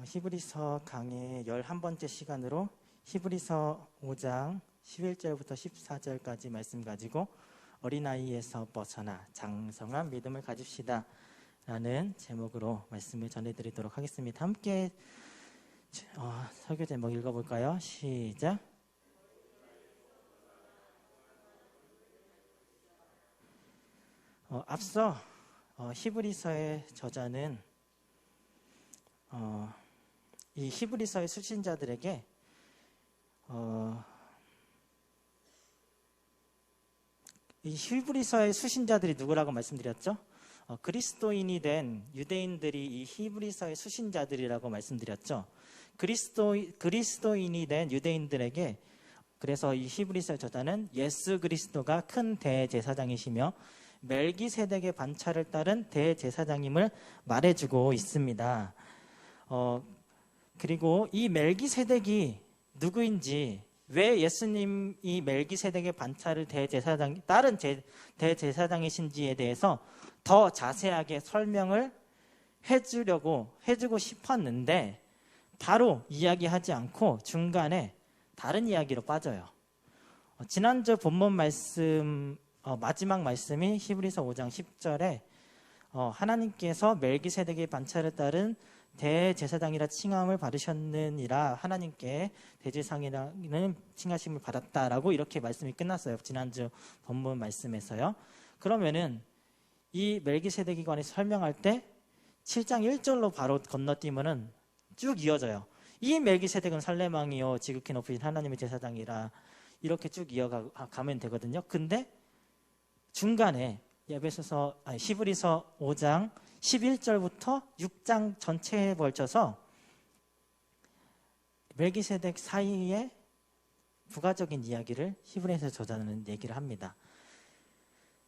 히브리서 강의 11번째 시간으로 히브리서 5장 11절부터 14절까지 말씀 가지고 어린아이에서 벗어나 장성한 믿음을 가집시다 라는 제목으로 말씀을 전해드리도록 하겠습니다. 함께 설교 제목 읽어볼까요? 시작. 앞서 히브리서의 저자는 이 히브리서의 수신자들에게 이 히브리서의 수신자들이 누구라고 말씀드렸죠? 그리스도인이 된 유대인들이 이 히브리서의 수신자들이라고 말씀드렸죠. 그리스도인이 된 유대인들에게 그래서 이 히브리서의 저자는 예수 그리스도가 큰 대제사장이시며 멜기세덱의 반차를 따른 대제사장임을 말해주고 있습니다. 그리고 이 멜기세덱이 누구인지, 왜 예수님이 멜기세덱의 반차를 따른 대제사장이신지에 대해서 더 자세하게 설명을 해주고 싶었는데 바로 이야기하지 않고 중간에 다른 이야기로 빠져요. 지난주 본문 말씀 마지막 말씀이 히브리서 5장 10절에 하나님께서 멜기세덱의 반차를 따른 대제사장이라 칭함을 받으셨느니라, 하나님께 대제사장이라는 칭하심을 받았다라고 이렇게 말씀이 끝났어요. 지난주 본문 말씀에서요. 그러면은 이 멜기세덱에 관해서 설명할 때 7장 1절로 바로 건너뛰면은 쭉 이어져요. 이 멜기세덱은 살렘왕이요 지극히 높으신 하나님의 제사장이라, 이렇게 쭉 이어가면 되거든요. 근데 중간에 히브리서 5장 11절부터 6장 전체에 걸쳐서 멜기세덱 사이에 부가적인 이야기를 히브리서 저자는 얘기를 합니다.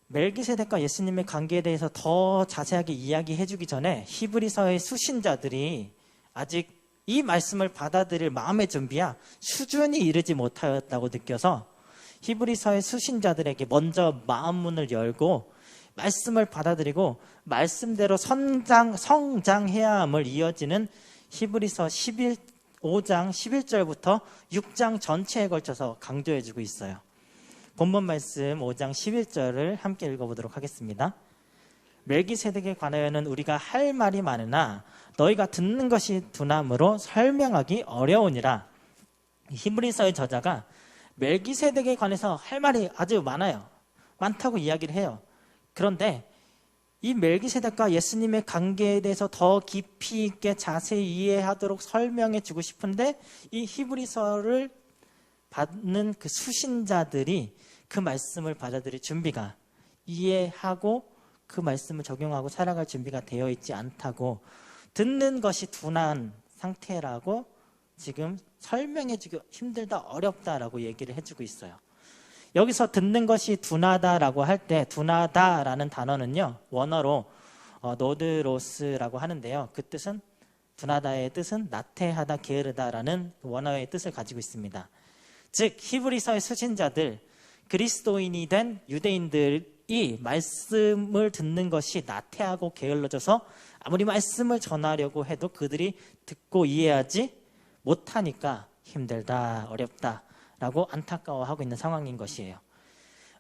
멜기세덱과 예수님의 관계에 대해서 더 자세하게 이야기해 주기 전에 히브리서의 수신자들이 아직 이 말씀을 받아들일 마음의 준비야 수준이 이르지 못하였다고 느껴서 히브리서의 수신자들에게 먼저 마음문을 열고 말씀을 받아들이고 말씀대로 성장해야 함을 이어지는 히브리서 5장 11절부터 6장 전체에 걸쳐서 강조해주고 있어요. 본문 말씀 5장 11절을 함께 읽어보도록 하겠습니다. 멜기세덱에 관하여는 우리가 할 말이 많으나 너희가 듣는 것이 둔함으로 설명하기 어려우니라. 히브리서의 저자가 멜기세덱에 관해서 할 말이 아주 많다고 이야기를 해요. 그런데 이 멜기세덱과 예수님의 관계에 대해서 더 깊이 있게 자세히 이해하도록 설명해 주고 싶은데 이 히브리서를 받는 그 수신자들이 그 말씀을 받아들일 준비가, 이해하고 그 말씀을 적용하고 살아갈 준비가 되어 있지 않다고, 듣는 것이 둔한 상태라고 지금 설명해 주기 힘들다, 어렵다라고 얘기를 해주고 있어요. 여기서 듣는 것이 둔하다라고 할 때 둔하다라는 단어는요, 원어로 노드로스라고 하는데요. 그 뜻은, 둔하다의 뜻은 나태하다, 게으르다라는 원어의 뜻을 가지고 있습니다. 즉 히브리서의 수신자들, 그리스도인이 된 유대인들이 말씀을 듣는 것이 나태하고 게을러져서 아무리 말씀을 전하려고 해도 그들이 듣고 이해하지 못하니까 힘들다, 어렵다 라고 안타까워하고 있는 상황인 것이에요.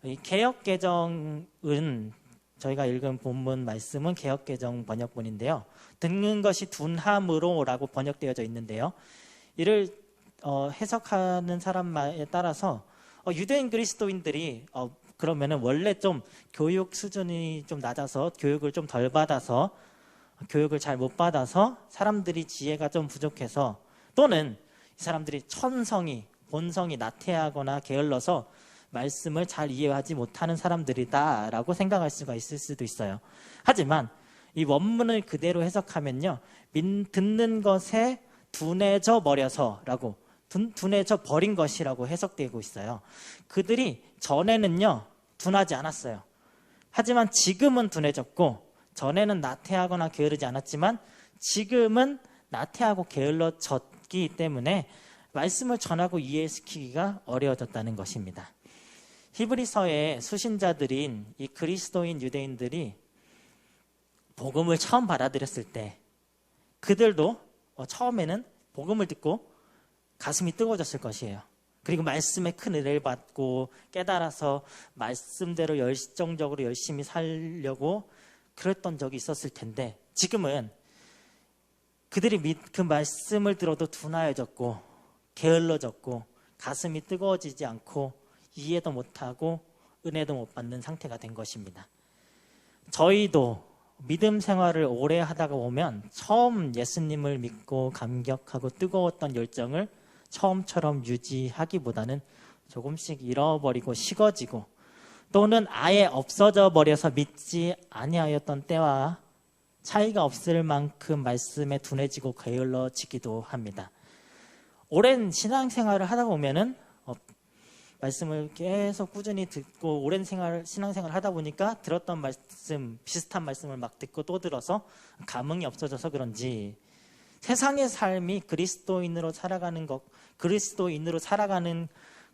이 개역개정은, 저희가 읽은 본문 말씀은 개역개정 번역본인데요. 듣는 것이 둔함으로 라고 번역되어져 있는데요. 이를 해석하는 사람에 따라서 유대인 그리스도인들이 그러면은 원래 좀 교육 수준이 좀 낮아서, 교육을 좀 덜 받아서, 교육을 잘 못 받아서, 사람들이 지혜가 좀 부족해서, 또는 이 사람들이 본성이 나태하거나 게을러서 말씀을 잘 이해하지 못하는 사람들이다 라고 생각할 수가 있을 수도 있어요. 하지만 이 원문을 그대로 해석하면요, 듣는 것에 둔해져 버려서 둔해져 버린 것이라고 해석되고 있어요. 그들이 전에는요 둔하지 않았어요. 하지만 지금은 둔해졌고, 전에는 나태하거나 게으르지 않았지만 지금은 나태하고 게을러졌기 때문에 말씀을 전하고 이해시키기가 어려워졌다는 것입니다. 히브리서의 수신자들인 이 그리스도인 유대인들이 복음을 처음 받아들였을 때 그들도 처음에는 복음을 듣고 가슴이 뜨거워졌을 것이에요. 그리고 말씀에 큰 은혜를 받고 깨달아서 말씀대로 열정적으로 열심히 살려고 그랬던 적이 있었을 텐데, 지금은 그들이 그 말씀을 들어도 둔하여졌고 게을러졌고 가슴이 뜨거워지지 않고 이해도 못하고 은혜도 못 받는 상태가 된 것입니다. 저희도 믿음 생활을 오래 하다가 보면 처음 예수님을 믿고 감격하고 뜨거웠던 열정을 처음처럼 유지하기보다는 조금씩 잃어버리고 식어지고, 또는 아예 없어져 버려서 믿지 아니하였던 때와 차이가 없을 만큼 말씀에 둔해지고 게을러지기도 합니다. 오랜 신앙생활을 하다 보면은 말씀을 계속 꾸준히 듣고 오랜 신앙생활을 하다 보니까 들었던 말씀, 비슷한 말씀을 막 듣고 또 들어서 감흥이 없어져서 그런지 세상의 삶이 그리스도인으로 살아가는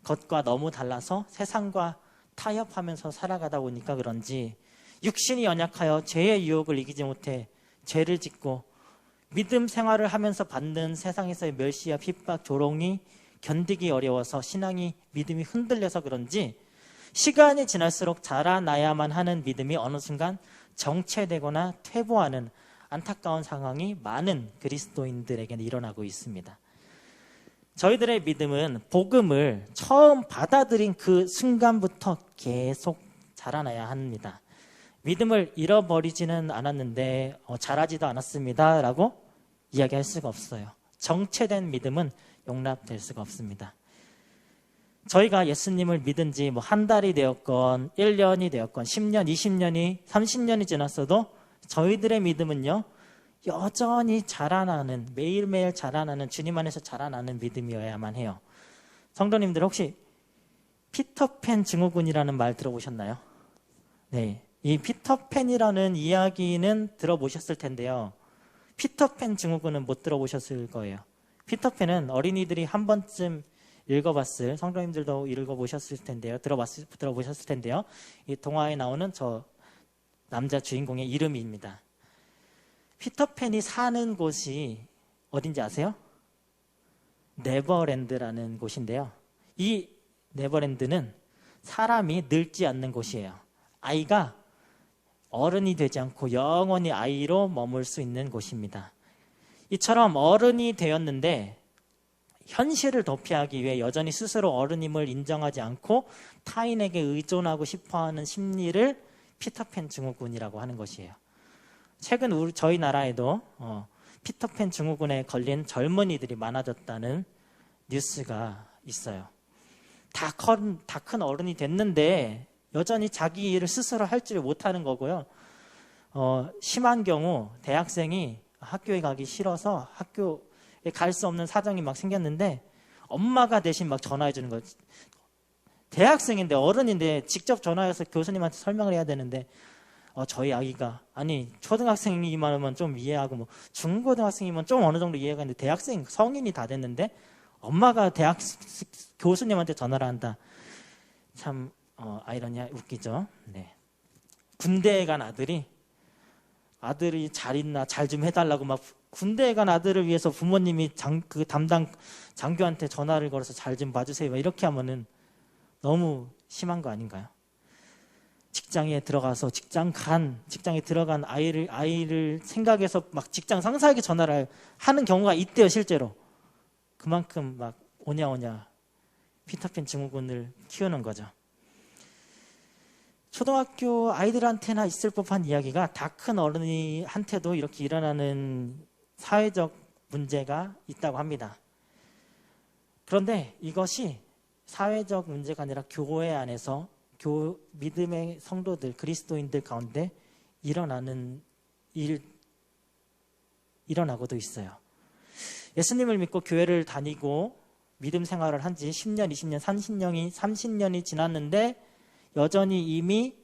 것과 너무 달라서 세상과 타협하면서 살아가다 보니까 그런지 육신이 연약하여 죄의 유혹을 이기지 못해 죄를 짓고 믿음 생활을 하면서 받는 세상에서의 멸시와 핍박, 조롱이 견디기 어려워서 믿음이 흔들려서 그런지 시간이 지날수록 자라나야만 하는 믿음이 어느 순간 정체되거나 퇴보하는 안타까운 상황이 많은 그리스도인들에게는 일어나고 있습니다. 저희들의 믿음은 복음을 처음 받아들인 그 순간부터 계속 자라나야 합니다. 믿음을 잃어버리지는 않았는데 자라지도 않았습니다 라고 이야기할 수가 없어요. 정체된 믿음은 용납될 수가 없습니다. 저희가 예수님을 믿은 지 한 달이 되었건 1년이 되었건 10년, 20년이, 30년이 지났어도 저희들의 믿음은요 여전히 자라나는, 매일매일 자라나는, 주님 안에서 자라나는 믿음이어야만 해요. 성도님들 혹시 피터팬 증후군이라는 말 들어보셨나요? 네, 이 피터팬이라는 이야기는 들어보셨을 텐데요, 피터팬 증후군은 못 들어보셨을 거예요. 피터팬은 어린이들이 한 번쯤 읽어봤을, 성도님들도 읽어보셨을 텐데요, 들어보셨을 텐데요, 이 동화에 나오는 저 남자 주인공의 이름입니다. 피터팬이 사는 곳이 어딘지 아세요? 네버랜드라는 곳인데요, 이 네버랜드는 사람이 늙지 않는 곳이에요. 아이가 어른이 되지 않고 영원히 아이로 머물 수 있는 곳입니다. 이처럼 어른이 되었는데 현실을 도피하기 위해 여전히 스스로 어른임을 인정하지 않고 타인에게 의존하고 싶어하는 심리를 피터팬 증후군이라고 하는 것이에요. 최근 저희 나라에도 피터팬 증후군에 걸린 젊은이들이 많아졌다는 뉴스가 있어요. 다 큰 어른이 됐는데 여전히 자기 일을 스스로 할 줄 못하는 거고요. 심한 경우 대학생이 학교에 가기 싫어서 학교에 갈 수 없는 사정이 막 생겼는데 엄마가 대신 막 전화해 주는 거예요. 대학생인데, 어른인데 직접 전화해서 교수님한테 설명을 해야 되는데 저희 아기가, 아니 초등학생이면 좀 이해하고 중고등학생이면 좀 어느 정도 이해가 있는데 대학생, 성인이 다 됐는데 엄마가 대학 교수님한테 전화를 한다. 참 아이러니하, 웃기죠. 네. 군대에 간 아들이 잘 있나, 잘 좀 해달라고 막 군대에 간 아들을 위해서 부모님이 그 담당 장교한테 전화를 걸어서 잘 좀 봐주세요 이렇게 하면은 너무 심한 거 아닌가요? 직장에 들어간 아이를 생각해서 막 직장 상사에게 전화를 하는 경우가 있대요, 실제로. 그만큼 막 오냐오냐 피터팬 증후군을 키우는 거죠. 초등학교 아이들한테나 있을 법한 이야기가 다 큰 어른이한테도 이렇게 일어나는 사회적 문제가 있다고 합니다. 그런데 이것이 사회적 문제가 아니라 교회 안에서 믿음의 성도들, 그리스도인들 가운데 일어나고도 있어요. 예수님을 믿고 교회를 다니고 믿음 생활을 한 지 10년, 20년, 30년이 지났는데 여전히 이미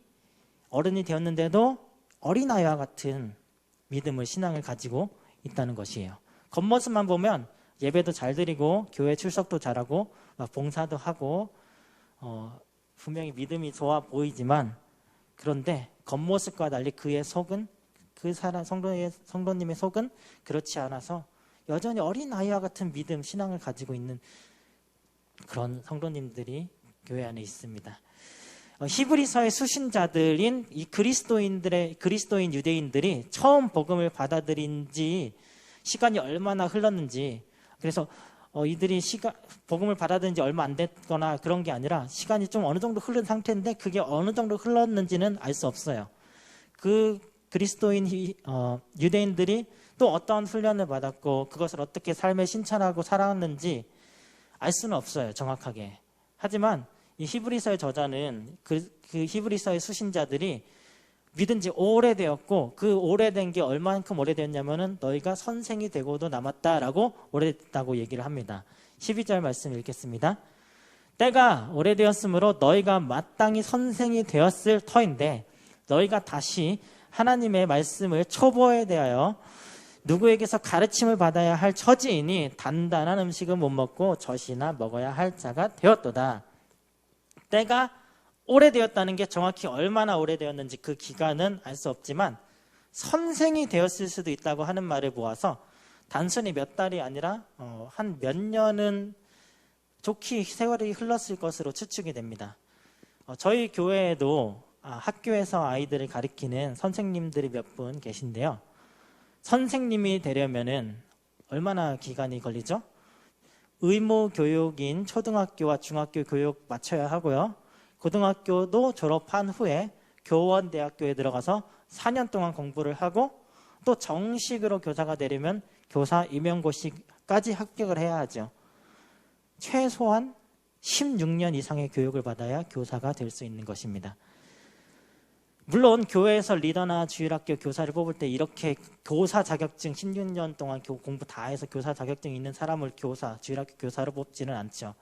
어른이 되었는데도 어린아이와 같은 믿음을, 신앙을 가지고 있다는 것이에요. 겉모습만 보면 예배도 잘 드리고 교회 출석도 잘하고 막 봉사도 하고 분명히 믿음이 좋아 보이지만, 그런데 겉모습과 달리 그의 속은, 성도님의 속은 그렇지 않아서 여전히 어린아이와 같은 믿음, 신앙을 가지고 있는 그런 성도님들이 교회 안에 있습니다. 히브리서의 수신자들인 이 그리스도인 유대인들이 처음 복음을 받아들인 지 시간이 얼마나 흘렀는지, 그래서 이들이 복음을 받아들인 지 얼마 안 됐거나 그런 게 아니라 시간이 좀 어느 정도 흐른 상태인데 그게 어느 정도 흘렀는지는 알 수 없어요. 그 그리스도인 유대인들이 또 어떠한 훈련을 받았고 그것을 어떻게 삶에 신천하고 살아왔는지 알 수는 없어요, 정확하게. 하지만 이 히브리서의 저자는 그 히브리서의 수신자들이 믿은 지 오래되었고, 그 오래된 게 얼만큼 오래되었냐면은 너희가 선생이 되고도 남았다라고 오래됐다고 얘기를 합니다. 12절 말씀 읽겠습니다. 때가 오래되었으므로 너희가 마땅히 선생이 되었을 터인데 너희가 다시 하나님의 말씀을 초보에 대하여 누구에게서 가르침을 받아야 할 처지이니 단단한 음식은 못 먹고 젖이나 먹어야 할 자가 되었도다. 때가 오래되었다는 게 정확히 얼마나 오래되었는지 그 기간은 알 수 없지만 선생이 되었을 수도 있다고 하는 말을 모아서 단순히 몇 달이 아니라 한 몇 년은 좋게 세월이 흘렀을 것으로 추측이 됩니다. 저희 교회에도 학교에서 아이들을 가르치는 선생님들이 몇 분 계신데요. 선생님이 되려면은 얼마나 기간이 걸리죠? 의무 교육인 초등학교와 중학교 교육 마쳐야 하고요. 고등학교도 졸업한 후에 교원대학교에 들어가서 4년 동안 공부를 하고 또 정식으로 교사가 되려면 교사 임용고시까지 합격을 해야 하죠. 최소한 16년 이상의 교육을 받아야 교사가 될 수 있는 것입니다. 물론 교회에서 리더나 주일학교 교사를 뽑을 때 이렇게 교사 자격증 16년 동안 공부 다 해서 교사 자격증 있는 사람을 주일학교 교사로 뽑지는 않죠.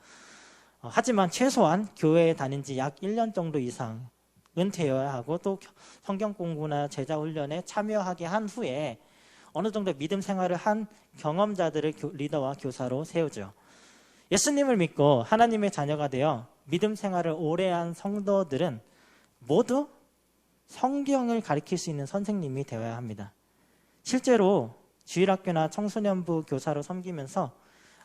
하지만 최소한 교회에 다닌 지 약 1년 정도 이상은 되어야 하고 또 성경 공부나 제자 훈련에 참여하게 한 후에 어느 정도 믿음 생활을 한 경험자들을 리더와 교사로 세우죠. 예수님을 믿고 하나님의 자녀가 되어 믿음 생활을 오래 한 성도들은 모두 성경을 가르칠 수 있는 선생님이 되어야 합니다. 실제로 주일학교나 청소년부 교사로 섬기면서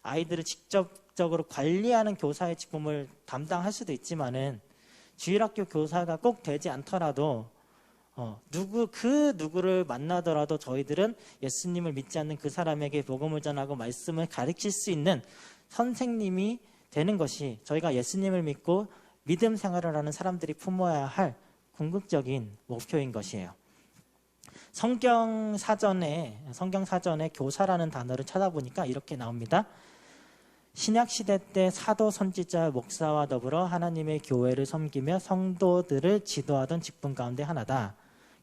아이들을 직접적으로 관리하는 교사의 직분을 담당할 수도 있지만은 주일학교 교사가 꼭 되지 않더라도 누구를 만나더라도 저희들은 예수님을 믿지 않는 그 사람에게 복음을 전하고 말씀을 가르칠 수 있는 선생님이 되는 것이 저희가 예수님을 믿고 믿음 생활을 하는 사람들이 품어야 할 궁극적인 목표인 것이에요. 성경 사전에 교사라는 단어를 찾아보니까 이렇게 나옵니다. 신약시대 때 사도, 선지자, 목사와 더불어 하나님의 교회를 섬기며 성도들을 지도하던 직분 가운데 하나다.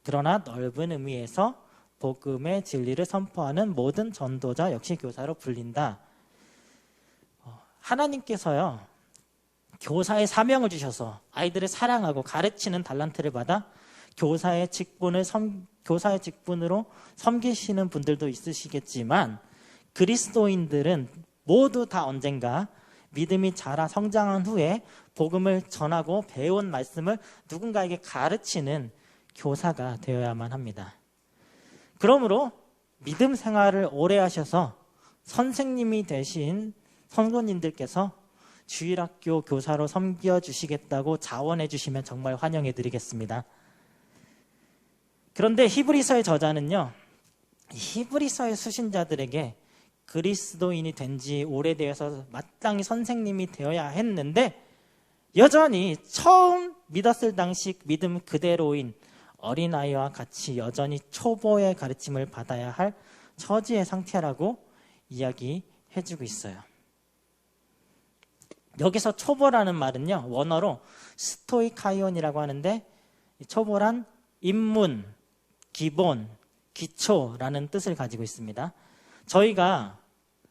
그러나 넓은 의미에서 복음의 진리를 선포하는 모든 전도자 역시 교사로 불린다. 하나님께서요, 교사의 사명을 주셔서 아이들을 사랑하고 가르치는 달란트를 받아 교사의 직분으로 섬기시는 분들도 있으시겠지만 그리스도인들은 모두 다 언젠가 믿음이 자라 성장한 후에 복음을 전하고 배운 말씀을 누군가에게 가르치는 교사가 되어야만 합니다. 그러므로 믿음 생활을 오래 하셔서 선생님이 되신 성도님들께서 주일학교 교사로 섬겨주시겠다고 자원해 주시면 정말 환영해 드리겠습니다. 그런데 히브리서의 저자는요, 히브리서의 수신자들에게 그리스도인이 된 지 오래되어서 마땅히 선생님이 되어야 했는데 여전히 처음 믿었을 당시 믿음 그대로인 어린아이와 같이 여전히 초보의 가르침을 받아야 할 처지의 상태라고 이야기해주고 있어요. 여기서 초보라는 말은요, 원어로 스토이카이온이라고 하는데 초보란 입문, 기본, 기초라는 뜻을 가지고 있습니다. 저희가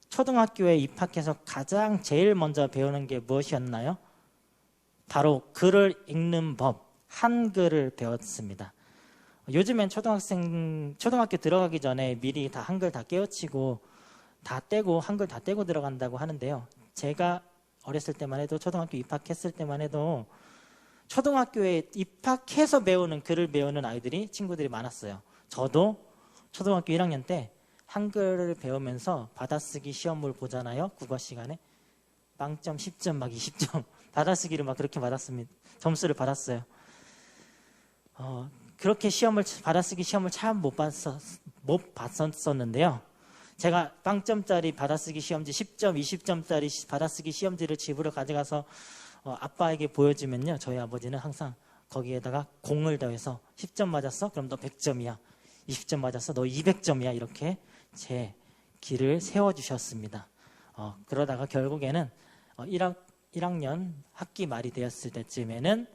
초등학교에 입학해서 가장 제일 먼저 배우는 게 무엇이었나요? 바로 글을 읽는 법, 한글을 배웠습니다. 요즘엔 초등학교 들어가기 전에 미리 다 한글 다 깨우치고 한글 다 떼고 들어간다고 하는데요. 제가 어렸을 때만 해도 초등학교 입학했을 때만 해도 초등학교에 입학해서 글을 배우는 친구들이 많았어요. 저도 초등학교 1학년 때 한글을 배우면서 받아쓰기 시험을 보잖아요. 국어 시간에. 빵점, 10점, 막 20점. 받아쓰기를 막 그렇게 받았습니다. 점수를 받았어요. 그렇게 받아쓰기 시험을 참 못 봤었는데요. 제가 빵점짜리 받아쓰기 시험지 10점, 20점짜리 받아쓰기 시험지를 집으로 가져가서 아빠에게 보여주면요. 저희 아버지는 항상 거기에다가 공을 더해서 10점 맞았어? 그럼 너 100점이야. 20점 맞았어? 너 200점이야. 이렇게 제 길을 세워주셨습니다. 그러다가 결국에는 1학년 학기 말이 되었을 때쯤에는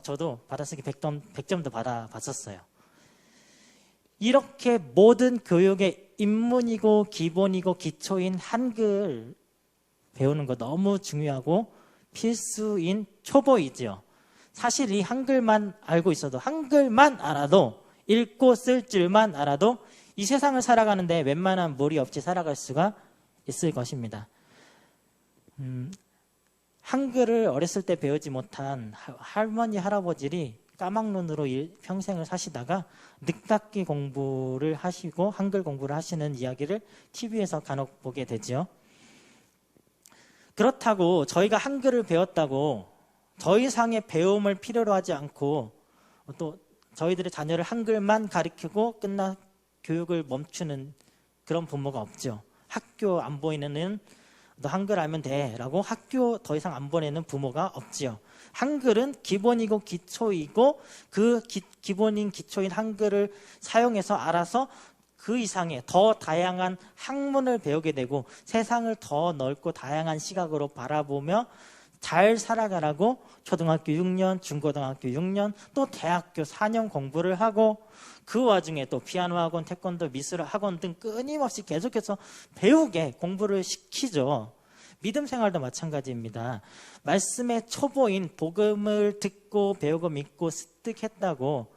저도 받아쓰기 100점도 받아봤었어요. 이렇게 모든 교육의 입문이고 기본이고 기초인 한글 배우는 거 너무 중요하고 필수인 초보이지요. 사실 이 한글만 알고 있어도, 한글만 알아도, 읽고 쓸 줄만 알아도 이 세상을 살아가는데 웬만한 무리 없이 살아갈 수가 있을 것입니다. 한글을 어렸을 때 배우지 못한 할머니, 할아버지들이 까막눈으로 평생을 사시다가 늦깎이 공부를 하시고 한글 공부를 하시는 이야기를 TV에서 간혹 보게 되죠. 그렇다고 저희가 한글을 배웠다고 더 이상의 배움을 필요로 하지 않고 또 저희들의 자녀를 한글만 가르치고 교육을 멈추는 그런 부모가 없죠. 학교 안 보이는 너 한글 알면 돼 라고 학교 더 이상 안 보내는 부모가 없지요. 한글은 기본이고 기초이고 그 기본인 기초인 한글을 사용해서 알아서 그 이상의 더 다양한 학문을 배우게 되고 세상을 더 넓고 다양한 시각으로 바라보며 잘 살아가라고 초등학교 6년, 중고등학교 6년, 또 대학교 4년 공부를 하고 그 와중에 또 피아노 학원, 태권도, 미술 학원 등 끊임없이 계속해서 배우게 공부를 시키죠. 믿음 생활도 마찬가지입니다. 말씀의 초보인 복음을 듣고 배우고 믿고 습득했다고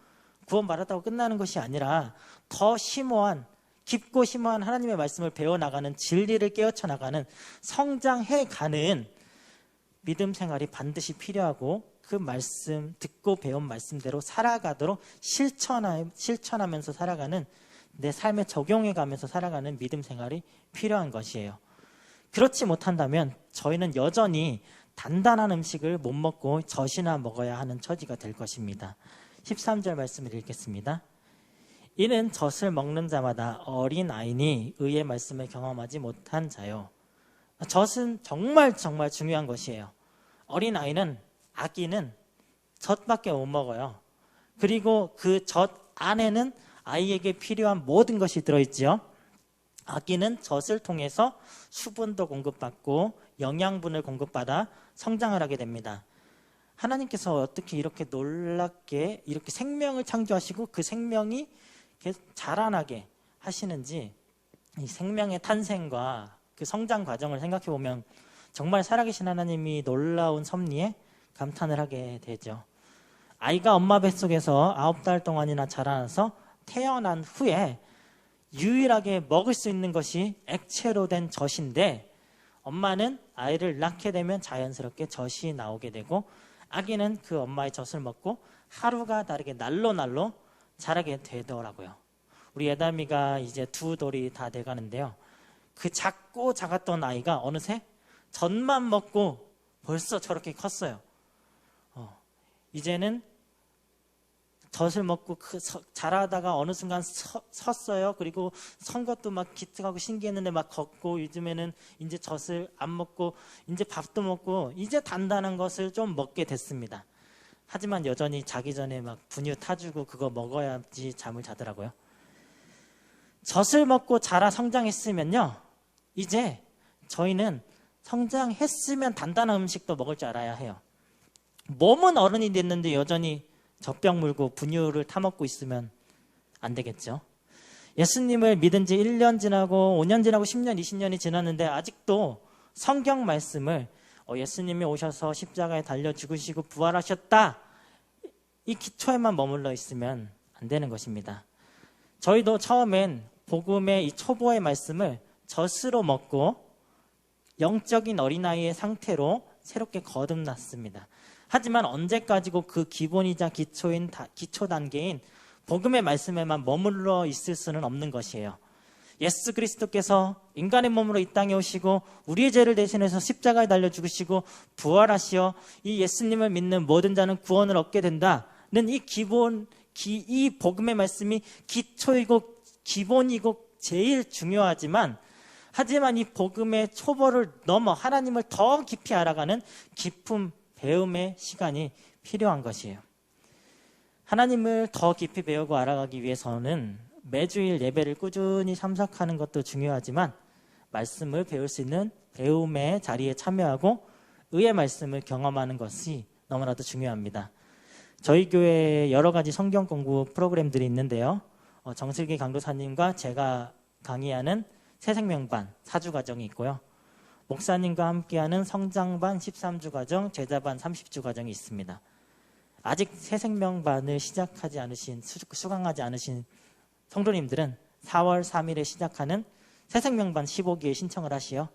구원받았다고 끝나는 것이 아니라 더 심오한 깊고 심오한 하나님의 말씀을 배워나가는 진리를 깨우쳐 나가는 성장해가는 믿음 생활이 반드시 필요하고 그 말씀 듣고 배운 말씀대로 살아가도록 실천하면서 살아가는 내 삶에 적용해가면서 살아가는 믿음 생활이 필요한 것이에요. 그렇지 못한다면 저희는 여전히 단단한 음식을 못 먹고 젖이나 먹어야 하는 처지가 될 것입니다. 13절 말씀을 읽겠습니다. 이는 젖을 먹는 자마다 어린아이니 의의 말씀을 경험하지 못한 자요. 젖은 정말 중요한 것이에요. 어린아이는, 아기는 젖밖에 못 먹어요. 그리고 그 젖 안에는 아이에게 필요한 모든 것이 들어있죠. 아기는 젖을 통해서 수분도 공급받고 영양분을 공급받아 성장을 하게 됩니다. 하나님께서 어떻게 이렇게 놀랍게 이렇게 생명을 창조하시고 그 생명이 계속 자라나게 하시는지 이 생명의 탄생과 그 성장 과정을 생각해 보면 정말 살아계신 하나님이 놀라운 섭리에 감탄을 하게 되죠. 아이가 엄마 뱃속에서 9달 동안이나 자라나서 태어난 후에 유일하게 먹을 수 있는 것이 액체로 된 젖인데 엄마는 아이를 낳게 되면 자연스럽게 젖이 나오게 되고 아기는 그 엄마의 젖을 먹고 하루가 다르게 날로 자라게 되더라고요. 우리 예담이가 이제 2돌이 다 돼가는데요. 그 작고 작았던 아이가 어느새 젖만 먹고 벌써 저렇게 컸어요. 이제는 젖을 먹고 자라다가 어느 순간 섰어요. 그리고 선 것도 막 기특하고 신기했는데 막 걷고 요즘에는 이제 젖을 안 먹고 이제 밥도 먹고 이제 단단한 것을 좀 먹게 됐습니다. 하지만 여전히 자기 전에 막 분유 타주고 그거 먹어야지 잠을 자더라고요. 젖을 먹고 자라 성장했으면요. 이제 저희는 성장했으면 단단한 음식도 먹을 줄 알아야 해요. 몸은 어른이 됐는데 여전히 젖병 물고 분유를 타먹고 있으면 안 되겠죠. 예수님을 믿은 지 1년 지나고 5년 지나고 10년, 20년이 지났는데 아직도 성경 말씀을 예수님이 오셔서 십자가에 달려 죽으시고 부활하셨다. 이 기초에만 머물러 있으면 안 되는 것입니다. 저희도 처음엔 복음의 이 초보의 말씀을 젖으로 먹고 영적인 어린아이의 상태로 새롭게 거듭났습니다. 하지만 언제까지고 그 기본이자 기초 단계인 복음의 말씀에만 머물러 있을 수는 없는 것이에요. 예수 그리스도께서 인간의 몸으로 이 땅에 오시고 우리의 죄를 대신해서 십자가에 달려 죽으시고 부활하시어 이 예수님을 믿는 모든 자는 구원을 얻게 된다는 이 복음의 말씀이 기초이고 기본이고 제일 중요하지만, 하지만 이 복음의 초보를 넘어 하나님을 더 깊이 알아가는 깊은 배움의 시간이 필요한 것이에요. 하나님을 더 깊이 배우고 알아가기 위해서는 매주일 예배를 꾸준히 참석하는 것도 중요하지만, 말씀을 배울 수 있는 배움의 자리에 참여하고 의의 말씀을 경험하는 것이 너무나도 중요합니다. 저희 교회에 여러 가지 성경 공부 프로그램들이 있는데요. 정슬기 강도사님과 제가 강의하는 새생명반 4주 과정이 있고요. 목사님과 함께하는 성장반 13주 과정, 제자반 30주 과정이 있습니다. 아직 새생명반을 시작하지 않으신, 수강하지 않으신 성도님들은 4월 3일에 시작하는 새생명반 15기에 신청을 하시어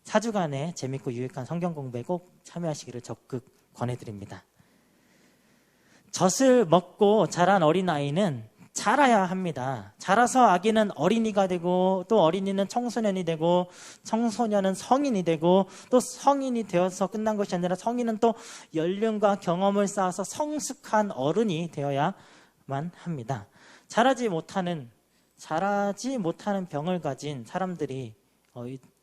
4주간의 재밌고 유익한 성경 공부에 꼭 참여하시기를 적극 권해드립니다. 젖을 먹고 자란 어린아이는 자라야 합니다. 자라서 아기는 어린이가 되고, 또 어린이는 청소년이 되고, 청소년은 성인이 되고, 또 성인이 되어서 끝난 것이 아니라 성인은 또 연륜과 경험을 쌓아서 성숙한 어른이 되어야만 합니다. 자라지 못하는 병을 가진 사람들이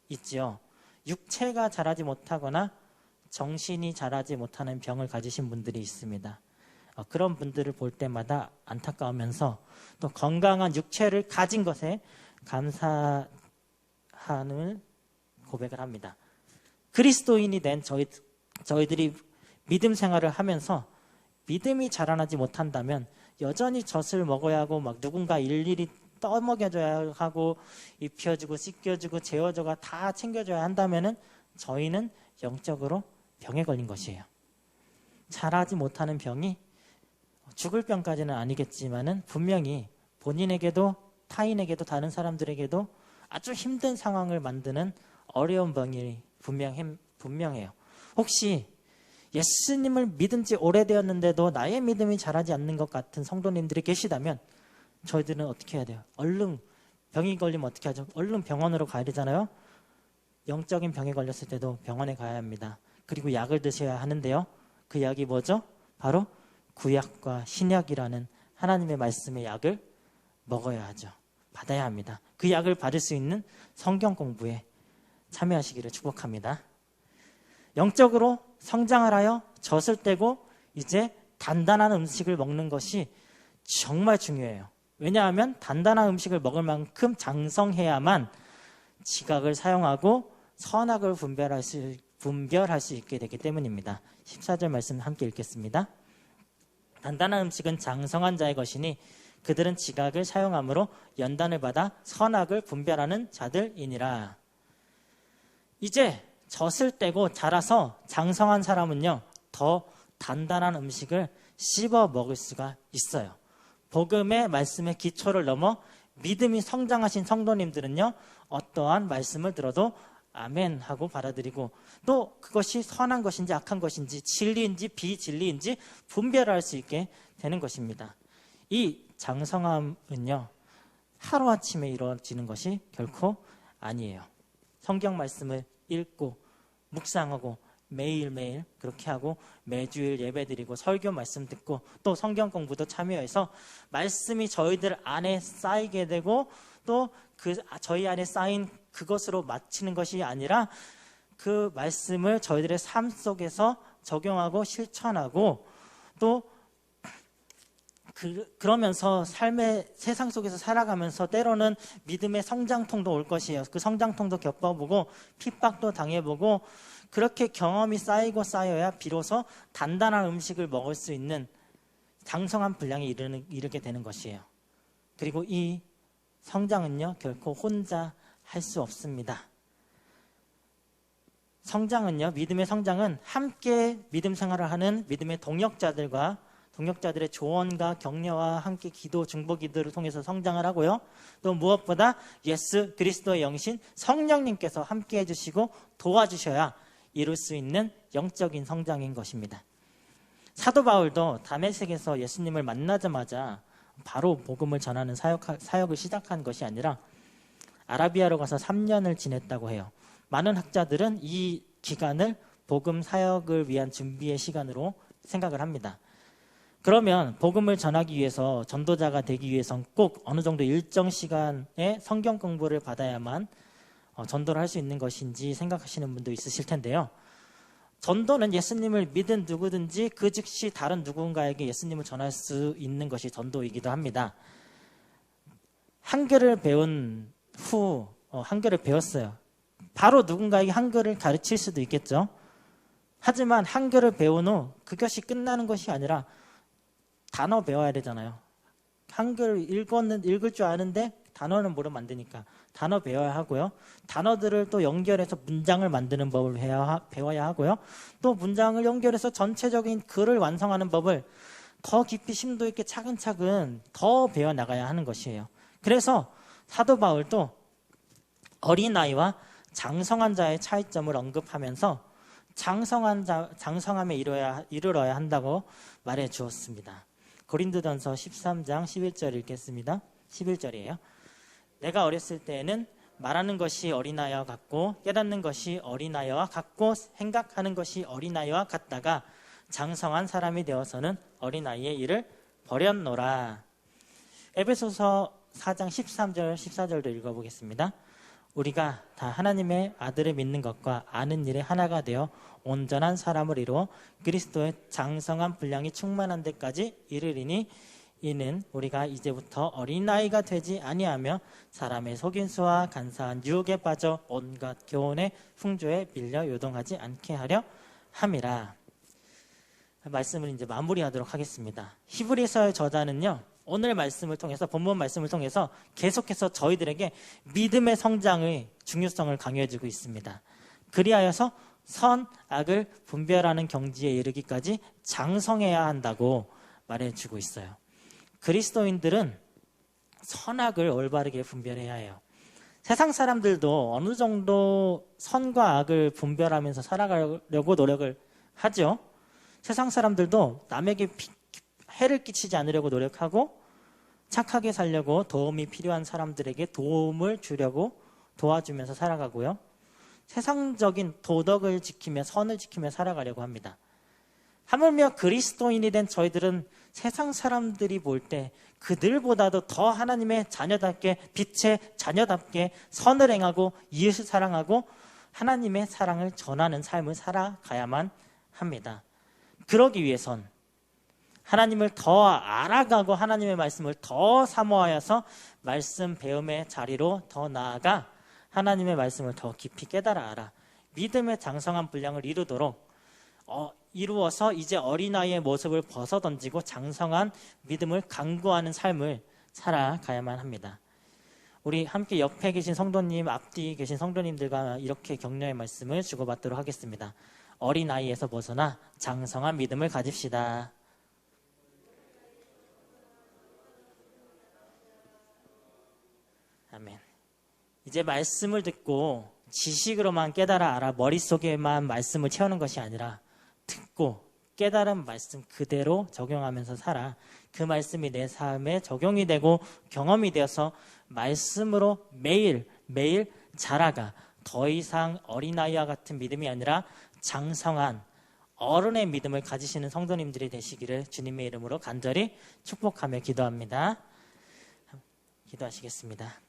있지요. 육체가 자라지 못하거나 정신이 자라지 못하는 병을 가지신 분들이 있습니다. 그런 분들을 볼 때마다 안타까우면서 또 건강한 육체를 가진 것에 감사하는 고백을 합니다. 그리스도인이 된 저희들이 믿음 생활을 하면서 믿음이 자라나지 못한다면 여전히 젖을 먹어야 하고, 막 누군가 일일이 떠먹여줘야 하고, 입혀주고 씻겨주고 재워줘가 다 챙겨줘야 한다면은 저희는 영적으로 병에 걸린 것이에요. 자라지 못하는 병이 죽을 병까지는 아니겠지만은 분명히 본인에게도 타인에게도 다른 사람들에게도 아주 힘든 상황을 만드는 어려운 병이 분명해요. 혹시 예수님을 믿은 지 오래되었는데도 나의 믿음이 자라지 않는 것 같은 성도님들이 계시다면 저희들은 어떻게 해야 돼요? 얼른 병이 걸리면 어떻게 하죠? 얼른 병원으로 가야 되잖아요. 영적인 병에 걸렸을 때도 병원에 가야 합니다. 그리고 약을 드셔야 하는데요. 그 약이 뭐죠? 바로 구약과 신약이라는 하나님의 말씀의 약을 먹어야 하죠. 받아야 합니다. 그 약을 받을 수 있는 성경 공부에 참여하시기를 축복합니다. 영적으로 성장을 하여 젖을 떼고 이제 단단한 음식을 먹는 것이 정말 중요해요. 왜냐하면 단단한 음식을 먹을 만큼 장성해야만 지각을 사용하고 선악을 분별할 수 있게 되기 때문입니다. 14절 말씀 함께 읽겠습니다. 단단한 음식은 장성한 자의 것이니 그들은 지각을 사용함으로 연단을 받아 선악을 분별하는 자들이니라. 이제 젖을 떼고 자라서 장성한 사람은요, 더 단단한 음식을 씹어 먹을 수가 있어요. 복음의 말씀의 기초를 넘어 믿음이 성장하신 성도님들은요, 어떠한 말씀을 들어도 아멘 하고 받아들이고, 또 그것이 선한 것인지 악한 것인지 진리인지 비진리인지 분별할 수 있게 되는 것입니다. 이 장성함은요, 하루아침에 이루어지는 것이 결코 아니에요. 성경 말씀을 읽고 묵상하고 매일매일 그렇게 하고 매주일 예배드리고 설교 말씀 듣고 또 성경 공부도 참여해서 말씀이 저희들 안에 쌓이게 되고, 또 저희 안에 쌓인 그것으로 마치는 것이 아니라 그 말씀을 저희들의 삶 속에서 적용하고 실천하고, 또 그러면서 삶의 세상 속에서 살아가면서 때로는 믿음의 성장통도 올 것이에요. 그 성장통도 겪어보고 핍박도 당해보고, 그렇게 경험이 쌓이고 쌓여야 비로소 단단한 음식을 먹을 수 있는 장성한 분량에 이르게 되는 것이에요. 그리고 이 성장은요, 결코 혼자 할 수 없습니다. 성장은요, 믿음의 성장은 함께 믿음 생활을 하는 믿음의 동역자들의 조언과 격려와 함께 기도, 중보 기도를 통해서 성장을 하고요. 또 무엇보다 예수 그리스도의 영신 성령님께서 함께 해주시고 도와주셔야 이룰 수 있는 영적인 성장인 것입니다. 사도 바울도 다메섹에서 예수님을 만나자마자 바로 복음을 전하는 사역을 시작한 것이 아니라 아라비아로 가서 3년을 지냈다고 해요. 많은 학자들은 이 기간을 복음 사역을 위한 준비의 시간으로 생각을 합니다. 그러면 복음을 전하기 위해서, 전도자가 되기 위해선 꼭 어느 정도 일정 시간의 성경 공부를 받아야만 전도를 할 수 있는 것인지 생각하시는 분도 있으실 텐데요. 전도는 예수님을 믿은 누구든지 그 즉시 다른 누군가에게 예수님을 전할 수 있는 것이 전도이기도 합니다. 한글을 배운 후 한글을 배웠어요. 바로 누군가에게 한글을 가르칠 수도 있겠죠. 하지만 한글을 배운 후 그것이 끝나는 것이 아니라 단어 배워야 되잖아요. 한글 읽을 줄 아는데 단어는 모르면 안 되니까 단어 배워야 하고요. 단어들을 또 연결해서 문장을 만드는 법을 배워야 하고요. 또 문장을 연결해서 전체적인 글을 완성하는 법을 더 깊이 심도 있게 차근차근 더 배워나가야 하는 것이에요. 그래서 사도 바울도 어린아이와 장성한 자의 차이점을 언급하면서 장성함에 이르러야 한다고 말해 주었습니다. 고린도전서 13장 11절 읽겠습니다. 11절이에요. 내가 어렸을 때에는 말하는 것이 어린아이와 같고 깨닫는 것이 어린아이와 같고 생각하는 것이 어린아이와 같다가 장성한 사람이 되어서는 어린아이의 일을 버렸노라. 에베소서 4장 13절 14절도 읽어보겠습니다. 우리가 다 하나님의 아들을 믿는 것과 아는 일에 하나가 되어 온전한 사람을 이루어 그리스도의 장성한 분량이 충만한 데까지 이르리니 이는 우리가 이제부터 어린아이가 되지 아니하며 사람의 속임수와 간사한 유혹에 빠져 온갖 교훈의 풍조에 밀려 요동하지 않게 하려 함이라. 말씀을 이제 마무리하도록 하겠습니다. 히브리서의 저자는요, 오늘 말씀을 통해서, 본문 말씀을 통해서 계속해서 저희들에게 믿음의 성장의 중요성을 강요해주고 있습니다. 그리하여서 선, 악을 분별하는 경지에 이르기까지 장성해야 한다고 말해주고 있어요. 그리스도인들은 선악을 올바르게 분별해야 해요. 세상 사람들도 어느 정도 선과 악을 분별하면서 살아가려고 노력을 하죠. 세상 사람들도 남에게 해를 끼치지 않으려고 노력하고 착하게 살려고 도움이 필요한 사람들에게 도움을 주려고 도와주면서 살아가고요. 세상적인 도덕을 지키며 선을 지키며 살아가려고 합니다. 하물며 그리스도인이 된 저희들은 세상 사람들이 볼 때 그들보다도 더 하나님의 자녀답게, 빛의 자녀답게 선을 행하고 이웃을 사랑하고 하나님의 사랑을 전하는 삶을 살아가야만 합니다. 그러기 위해선 하나님을 더 알아가고 하나님의 말씀을 더 사모하여서 말씀 배움의 자리로 더 나아가 하나님의 말씀을 더 깊이 깨달아 알아 믿음의 장성한 분량을 이루어서 이제 어린아이의 모습을 벗어던지고 장성한 믿음을 강구하는 삶을 살아가야만 합니다. 우리 함께 옆에 계신 성도님, 앞뒤 계신 성도님들과 이렇게 격려의 말씀을 주고받도록 하겠습니다. 어린아이에서 벗어나 장성한 믿음을 가집시다. 아멘. 이제 말씀을 듣고 지식으로만 깨달아 알아 머릿속에만 말씀을 채우는 것이 아니라 듣고 깨달은 말씀 그대로 적용하면서 살아. 그 말씀이 내 삶에 적용이 되고 경험이 되어서 말씀으로 매일 자라가 더 이상 어린아이와 같은 믿음이 아니라 장성한 어른의 믿음을 가지시는 성도님들이 되시기를 주님의 이름으로 간절히 축복하며 기도합니다. 기도하시겠습니다.